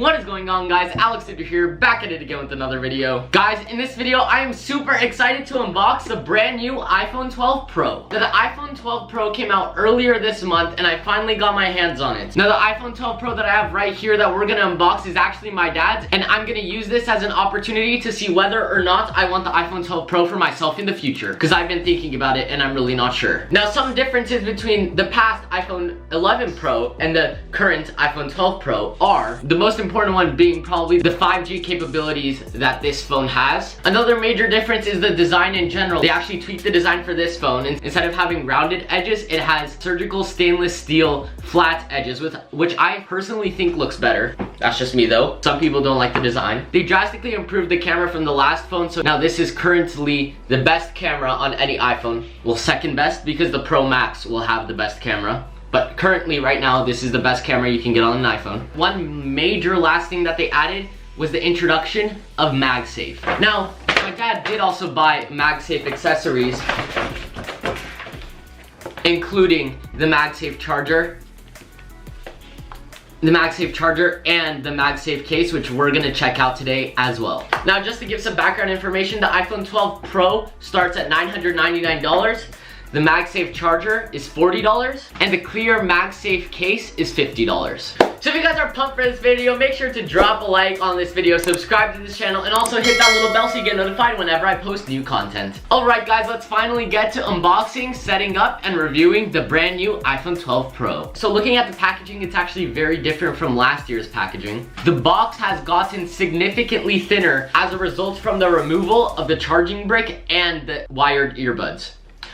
What is going on, guys? Alex Tudor here, back at it again with another video. Guys, in this video, I am super excited to unbox the brand new iPhone 12 Pro. Now, the iPhone 12 Pro came out earlier this month, and I finally got my hands on it. Now, the iPhone 12 Pro that I have right here that we're gonna unbox is actually my dad's, and I'm gonna use this as an opportunity to see whether or not I want the iPhone 12 Pro for myself in the future, because I've been thinking about it, and I'm really not sure. Now, some differences between the past iPhone 11 Pro and the current iPhone 12 Pro are the most important one being probably the 5G capabilities that this phone has. Another major difference is the design in general. They actually tweaked the design for this phone, and instead of having rounded edges, it has surgical stainless steel flat edges, which I personally think looks better. That's just me though. Some people don't like the design. They drastically improved the camera from the last phone, so now this is currently the best camera on any iPhone. Well, second best, because the Pro Max will have the best camera. But currently, right now, this is the best camera you can get on an iPhone. One major last thing that they added was the introduction of Magsafe. Now, my dad did also buy Magsafe accessories, including the Magsafe charger, and the Magsafe case, which we're gonna check out today as well. Now, just to give some background information, the iPhone 12 Pro starts at $999. The Magsafe charger is $40, and the clear Magsafe case is $50. So if you guys are pumped for this video, make sure to drop a like on this video, subscribe to this channel, and also hit that little bell so you get notified whenever I post new content. Alright guys, let's finally get to unboxing, setting up, and reviewing the brand new iPhone 12 Pro. So looking at the packaging, it's actually very different from last year's packaging. The box has gotten significantly thinner as a result from the removal of the charging brick and the wired earbuds.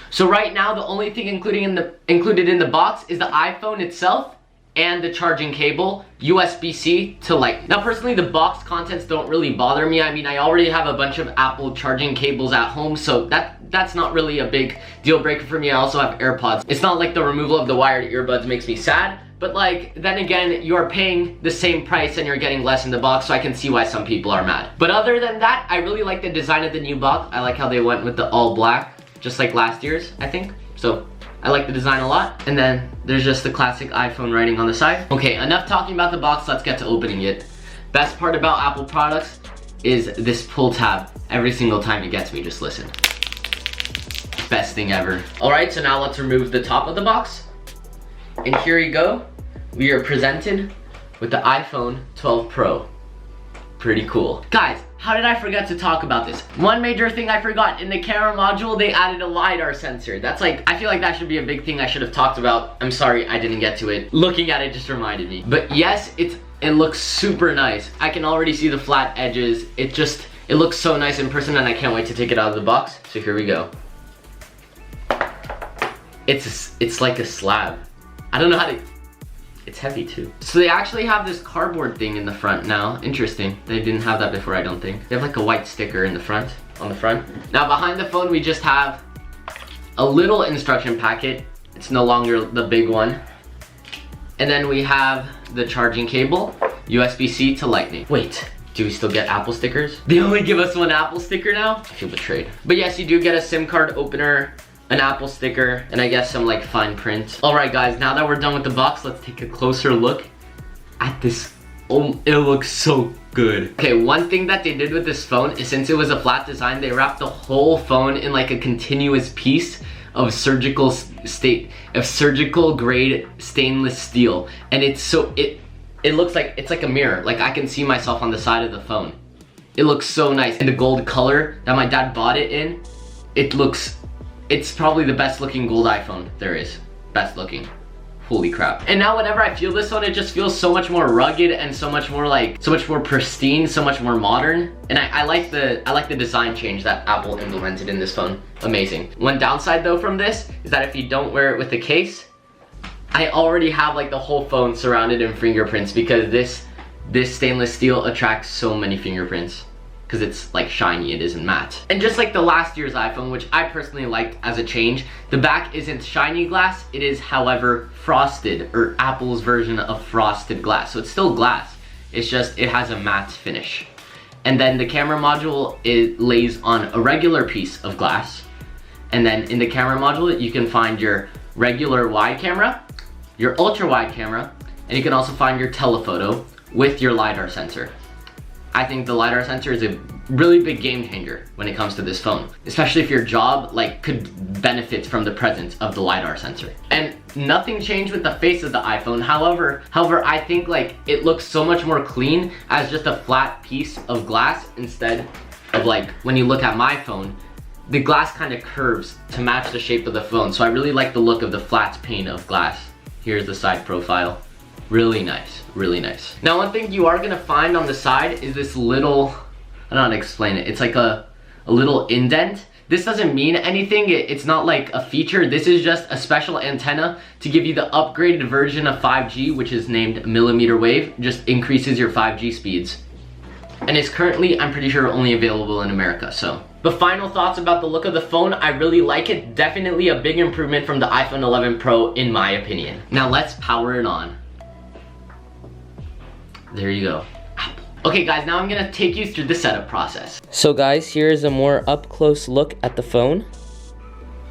So right now, the only thing included in the box is the iPhone itself and the charging cable, USB-C to Lightning. Now personally, the box contents don't really bother me. I mean, I already have a bunch of Apple charging cables at home, so that's not really a big deal breaker for me. I also have AirPods. It's not like the removal of the wired earbuds makes me sad, but like, then again, you're paying the same price and you're getting less in the box, so I can see why some people are mad. But other than that, I really like the design of the new box. I like how they went with the all black, just like last year's, I think. So I like the design a lot. And then there's just the classic iPhone writing on the side. Okay, enough talking about the box, let's get to opening it. Best part about Apple products is this pull tab. Every single time it gets me, just listen. Best thing ever. All right, so now let's remove the top of the box. And here you go. We are presented with the iPhone 12 Pro. Pretty cool. Guys, how did I forget to talk about this? One major thing I forgot, in the camera module, they added a LiDAR sensor. That's like, I feel like that should be a big thing I should have talked about. I'm sorry I didn't get to it. Looking at it just reminded me. But yes, it looks super nice. I can already see the flat edges. It looks so nice in person, and I can't wait to take it out of the box. So here we go. It's like a slab. I don't know how to... It's heavy too. So they actually have this cardboard thing in the front now. Interesting. They didn't have that before, I don't think. They have like a white sticker in the front, on the front. Now behind the phone, we just have a little instruction packet. It's no longer the big one. And then we have the charging cable, USB-C to Lightning. Wait, do we still get Apple stickers? They only give us one Apple sticker now? I feel betrayed. But yes, you do get a SIM card opener, an Apple sticker, and I guess some like fine print. Alright guys, now that we're done with the box, let's take a closer look at this. Oh, it looks so good. Okay, one thing that they did with this phone is, since it was a flat design, they wrapped the whole phone in like a continuous piece of surgical grade stainless steel. And it's so, it looks like, it's like a mirror. Like I can see myself on the side of the phone. It looks so nice. And the gold color that my dad bought it in, it's probably the best looking gold iPhone there is. Best looking. Holy crap. And now whenever I feel this one, it just feels so much more rugged and so much more pristine, so much more modern. And I like the design change that Apple implemented in this phone. Amazing. One downside though from this is that if you don't wear it with the case, I already have like the whole phone surrounded in fingerprints, because this stainless steel attracts so many fingerprints. Because it's like shiny, it isn't matte. And just like the last year's iPhone, which I personally liked as a change, the back isn't shiny glass, it is however frosted, or Apple's version of frosted glass. So it's still glass, it's just, it has a matte finish. And then the camera module, it lays on a regular piece of glass. And then in the camera module, you can find your regular wide camera, your ultra wide camera, and you can also find your telephoto, with your LiDAR sensor. I think the LiDAR sensor is a really big game changer when it comes to this phone, especially if your job could benefit from the presence of the LiDAR sensor. And nothing changed with the face of the iPhone. However, I think it looks so much more clean as just a flat piece of glass instead of when you look at my phone, the glass kind of curves to match the shape of the phone. So I really like the look of the flat pane of glass. Here's the side profile. Really nice, really nice. Now one thing you are gonna find on the side is this little, I don't know how to explain it. It's like a little indent. This doesn't mean anything. It's not like a feature. This is just a special antenna to give you the upgraded version of 5G, which is named millimeter wave. Just increases your 5G speeds. And it's currently, I'm pretty sure, only available in America, so. The final thoughts about the look of the phone, I really like it. Definitely a big improvement from the iPhone 11 Pro in my opinion. Now let's power it on. There you go. Okay guys, now I'm gonna take you through the setup process. So guys, here's a more up close look at the phone.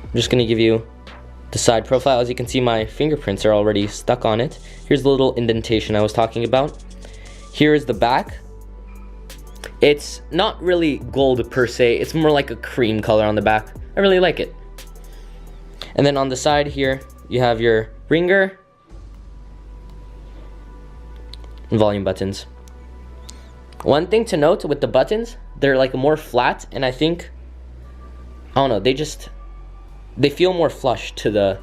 I'm just gonna give you the side profile. As you can see, my fingerprints are already stuck on it. Here's the little indentation I was talking about. Here is the back. It's not really gold per se, it's more like a cream color on the back. I really like it. And then on the side here, you have your ringer and volume buttons. One thing to note with the buttons, they're more flat, and I think, I don't know, they feel more flush to the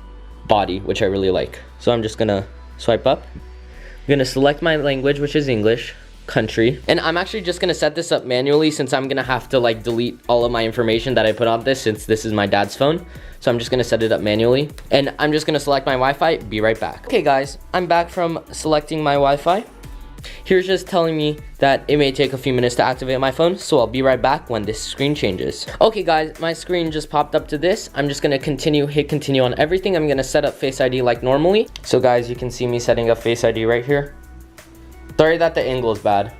body, which I really like. So I'm just gonna swipe up. I'm gonna select my language, which is English, country. And I'm actually just gonna set this up manually since I'm gonna have to delete all of my information that I put on this since this is my dad's phone. So I'm just gonna set it up manually. And I'm just gonna select my Wi-Fi, be right back. Okay guys, I'm back from selecting my Wi-Fi. Here's just telling me that it may take a few minutes to activate my phone, so I'll be right back when this screen changes. Okay guys, my screen just popped up to this. I'm just gonna hit continue on everything. I'm gonna set up Face ID like normally. So guys, you can see me setting up Face ID right here. Sorry that the angle is bad.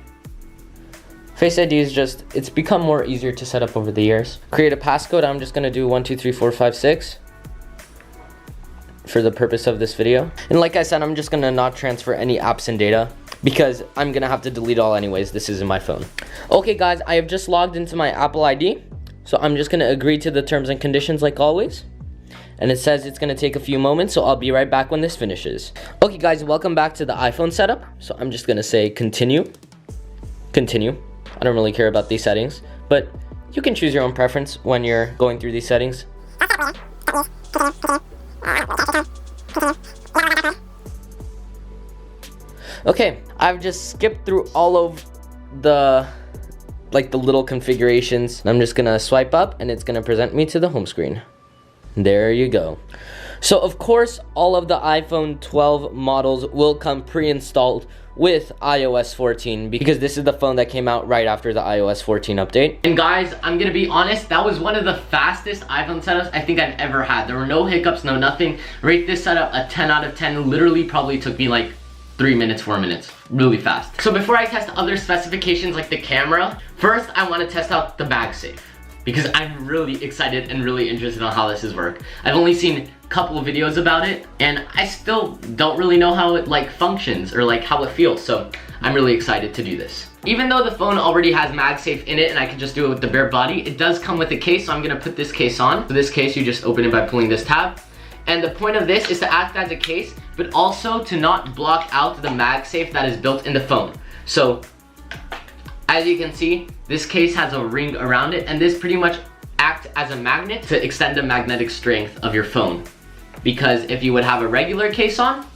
Face ID is it's become more easier to set up over the years. Create a passcode. I'm just gonna do 1 2 3 4 5 6 for the purpose of this video. And like I said, I'm just gonna not transfer any apps and data because I'm gonna have to delete all anyways. This is in my phone. Okay guys, I have just logged into my Apple ID. So I'm just gonna agree to the terms and conditions like always. And it says it's gonna take a few moments, so I'll be right back when this finishes. Okay guys, welcome back to the iPhone setup. So I'm just gonna say continue. Continue. I don't really care about these settings, but you can choose your own preference when you're going through these settings. Okay, I've just skipped through all of the the little configurations. I'm just gonna swipe up and it's gonna present me to the home screen. There you go. So of course, all of the iPhone 12 models will come pre-installed with iOS 14 because this is the phone that came out right after the iOS 14 update. And guys, I'm gonna be honest, that was one of the fastest iPhone setups I think I've ever had. There were no hiccups, no nothing. Rate this setup a 10 out of 10. Literally probably took me 3 minutes, 4 minutes, really fast. So before I test other specifications like the camera, first I wanna test out the Magsafe because I'm really excited and really interested on how this is work. I've only seen a couple of videos about it and I still don't really know how it functions or how it feels, so I'm really excited to do this. Even though the phone already has Magsafe in it and I can just do it with the bare body, it does come with a case, so I'm gonna put this case on. For this case, you just open it by pulling this tab. And the point of this is to act as a case, but also to not block out the Magsafe that is built in the phone. So, as you can see, this case has a ring around it, and this pretty much acts as a magnet to extend the magnetic strength of your phone. Because if you would have a regular case on,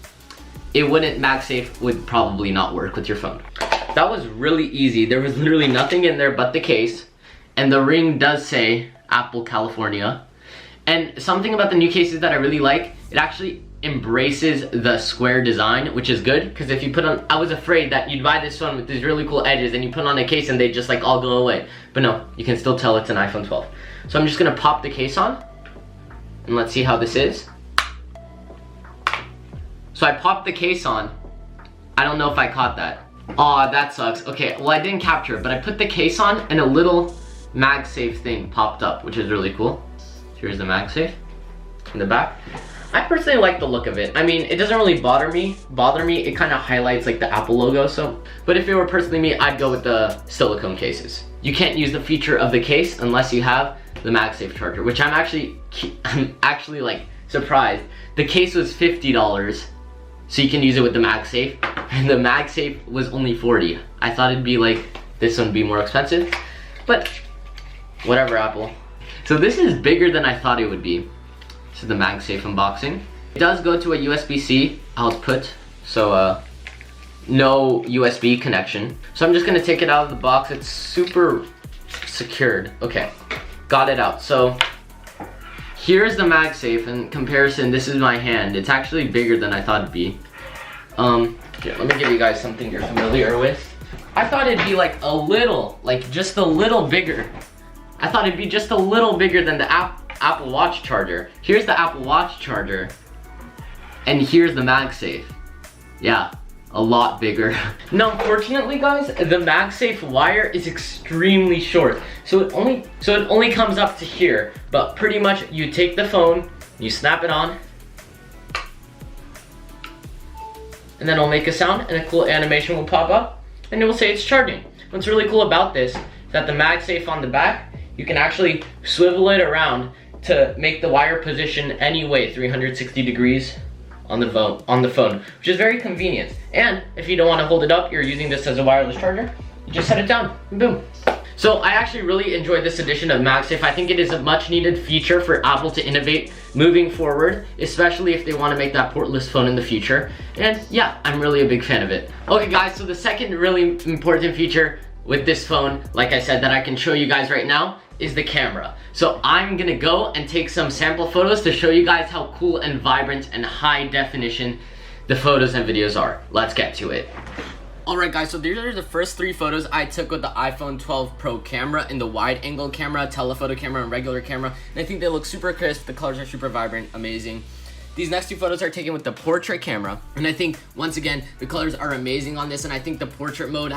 Magsafe would probably not work with your phone. That was really easy. There was literally nothing in there but the case, and the ring does say Apple California. And something about the new cases that I really like, it actually embraces the square design, which is good, because if you put on, I was afraid that you'd buy this phone with these really cool edges and you put on a case and they just all go away. But no, you can still tell it's an iPhone 12. So I'm just gonna pop the case on, and let's see how this is. So I popped the case on. I don't know if I caught that. Aw, that sucks. Okay, well I didn't capture it, but I put the case on and a little Magsafe thing popped up, which is really cool. Here's the Magsafe in the back. I personally like the look of it. I mean, it doesn't really bother me. It kind of highlights like the Apple logo, so. But if it were personally me, I'd go with the silicone cases. You can't use the feature of the case unless you have the MagSafe charger, which I'm actually like surprised. The case was $50, so you can use it with the MagSafe, and the MagSafe was only $40. I thought it'd be like, this one would be more expensive, but whatever, Apple. So this is bigger than I thought it would be. This is the MagSafe unboxing. It does go to a USB-C output, so no USB connection. So I'm just gonna take it out of the box. It's super secured. Okay, got it out. So here's the MagSafe. In comparison, this is my hand. It's actually bigger than I thought it'd be. Here, let me give you guys something you're familiar with. I thought it'd be like a little, like just a little bigger. I thought it'd be just a little bigger than the Apple Watch charger. Here's the Apple Watch charger, and here's the MagSafe. Yeah, a lot bigger. Now, unfortunately, guys, the MagSafe wire is extremely short, so it only comes up to here. But pretty much, you take the phone, you snap it on, and then it'll make a sound, and a cool animation will pop up, and it will say it's charging. What's really cool about this is that the MagSafe on the back, you can actually swivel it around to make the wire position any way, 360 degrees on the phone, which is very convenient. And if you don't want to hold it up, you're using this as a wireless charger, you just set it down, and boom. So I actually really enjoyed this edition of MagSafe. I think it is a much needed feature for Apple to innovate moving forward, especially if they want to make that portless phone in the future. And yeah, I'm really a big fan of it. Okay guys, so the second really important feature with this phone, like I said, that I can show you guys right now is the camera. So I'm gonna go and take some sample photos to show you guys how cool and vibrant and high definition the photos and videos are. Let's get to it. Alright guys, so these are the first 3 photos I took with the iPhone 12 Pro camera, in the wide angle camera, telephoto camera, and regular camera. And I think they look super crisp, the colors are super vibrant, amazing. These next 2 photos are taken with the portrait camera, and I think once again the colors are amazing on this, and I think the portrait mode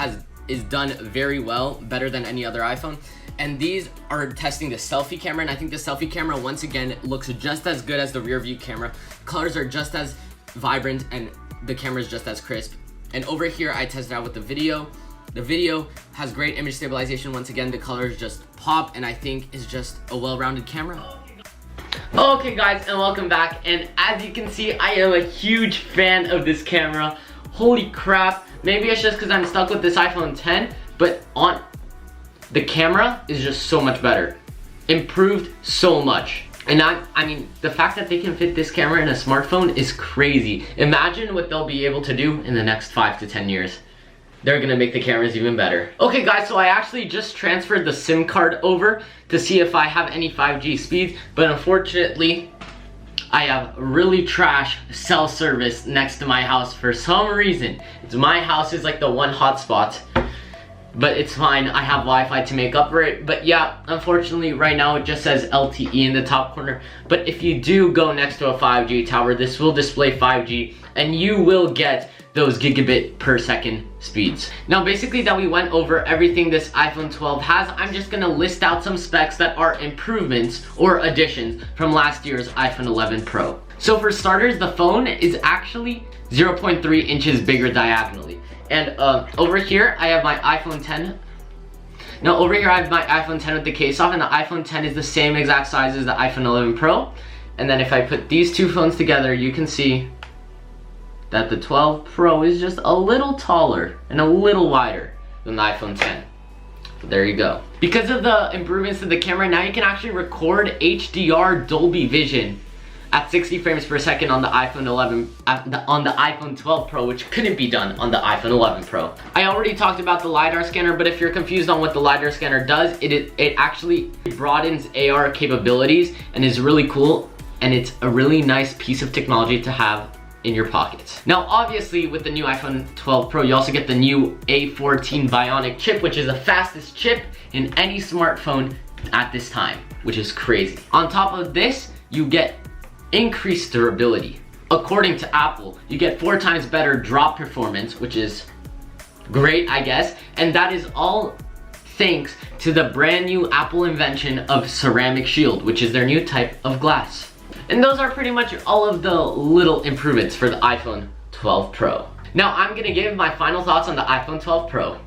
is done very well, better than any other iPhone. And these are testing the selfie camera, and I think the selfie camera once again looks just as good as the rear view camera. Colors are just as vibrant and the camera is just as crisp. And over here I tested out with the video. The video has great image stabilization. Once again, the colors just pop, and I think is just a well-rounded camera. Okay guys, and welcome back. And as you can see, I am a huge fan of this camera. Holy crap. Maybe it's just because I'm stuck with this iPhone 10, but the camera is just so much better. Improved so much. And I mean, the fact that they can fit this camera in a smartphone is crazy. Imagine what they'll be able to do in the next 5 to 10 years. They're gonna make the cameras even better. Okay guys, so I actually just transferred the SIM card over to see if I have any 5G speeds, but unfortunately, I have really trash cell service next to my house for some reason. My house is like the one hotspot. But it's fine, I have Wi-Fi to make up for it. But yeah, unfortunately right now it just says LTE in the top corner. But if you do go next to a 5G tower, this will display 5G and you will get those gigabit per second speeds. Now basically that we went over everything this iPhone 12 has, I'm just gonna list out some specs that are improvements or additions from last year's iPhone 11 Pro. So for starters, the phone is actually 0.3 inches bigger diagonally. And over here, I have my iPhone 10. Now over here, I have my iPhone 10 with the case off, and the iPhone 10 is the same exact size as the iPhone 11 Pro. And then if I put these 2 phones together, you can see that the 12 Pro is just a little taller and a little wider than the iPhone 10. So there you go. Because of the improvements to the camera, now you can actually record HDR Dolby Vision at 60 frames per second on the iPhone 11, on the iPhone 12 Pro, which couldn't be done on the iPhone 11 Pro. I already talked about the LiDAR scanner, but if you're confused on what the LiDAR scanner does, it actually broadens AR capabilities and is really cool, and it's a really nice piece of technology to have in your pockets. Now obviously with the new iPhone 12 Pro, you also get the new A14 Bionic chip, which is the fastest chip in any smartphone at this time, which is crazy. On top of this, you get increased durability. According to Apple, you get 4 times better drop performance, which is great, I guess, and that is all thanks to the brand new Apple invention of ceramic shield, which is their new type of glass. And those are pretty much all of the little improvements for the iPhone 12 Pro. Now I'm gonna give my final thoughts on the iPhone 12 Pro.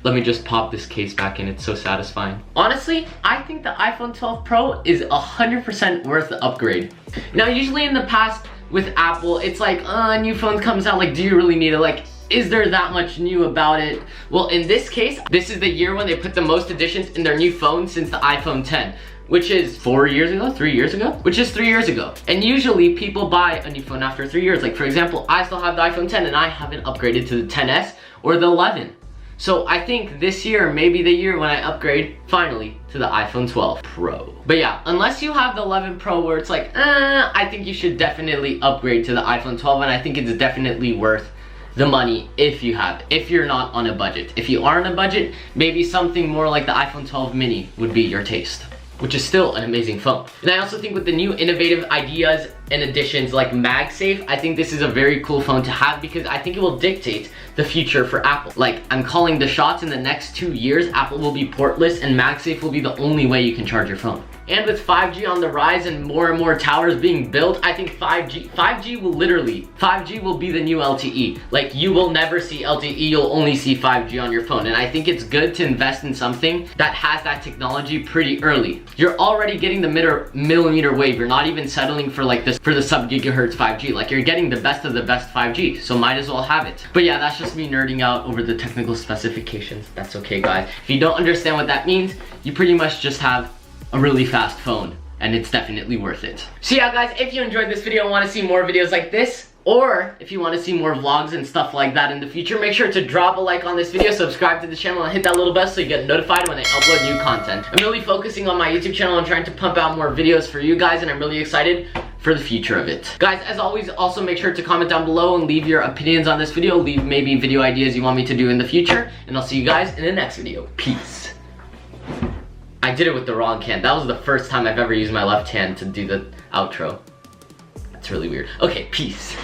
Let me just pop this case back in, it's so satisfying. Honestly, I think the iPhone 12 Pro is 100% worth the upgrade. Now usually in the past with Apple, it's like, a new phone comes out, like do you really need it? Like, is there that much new about it? Well, in this case, this is the year when they put the most additions in their new phone since the iPhone 10. Which is 4 years ago, 3 years ago? Which is 3 years ago. And usually people buy a new phone after 3 years. Like for example, I still have the iPhone 10 and I haven't upgraded to the 10s or the 11. So I think this year may be the year when I upgrade finally to the iPhone 12 Pro. But yeah, unless you have the 11 Pro where it's like, I think you should definitely upgrade to the iPhone 12, and I think it's definitely worth the money if you're not on a budget. If you are on a budget, maybe something more like the iPhone 12 mini would be your taste, which is still an amazing phone. And I also think with the new innovative ideas and additions like Magsafe, I think this is a very cool phone to have because I think it will dictate the future for Apple. Like, I'm calling the shots in the next 2 years, Apple will be portless and Magsafe will be the only way you can charge your phone. And with 5G on the rise and more towers being built, I think 5G will be the new LTE. Like, you will never see LTE, you'll only see 5G on your phone. And I think it's good to invest in something that has that technology pretty early. You're already getting the millimeter wave. You're not even settling for like this, for the sub-gigahertz 5G. Like, you're getting the best of the best 5G, so might as well have it. But yeah, that's just me nerding out over the technical specifications. That's okay, guys. If you don't understand what that means, you pretty much just have a really fast phone, and it's definitely worth it. So yeah, guys, if you enjoyed this video and want to see more videos like this, or if you want to see more vlogs and stuff like that in the future, make sure to drop a like on this video, subscribe to the channel, and hit that little bell so you get notified when I upload new content. I'm really focusing on my YouTube channel and trying to pump out more videos for you guys, and I'm really excited for the future of it. Guys, as always, also make sure to comment down below and leave your opinions on this video. Leave maybe video ideas you want me to do in the future, and I'll see you guys in the next video. Peace. I did it with the wrong hand. That was the first time I've ever used my left hand to do the outro. That's really weird. Okay, peace.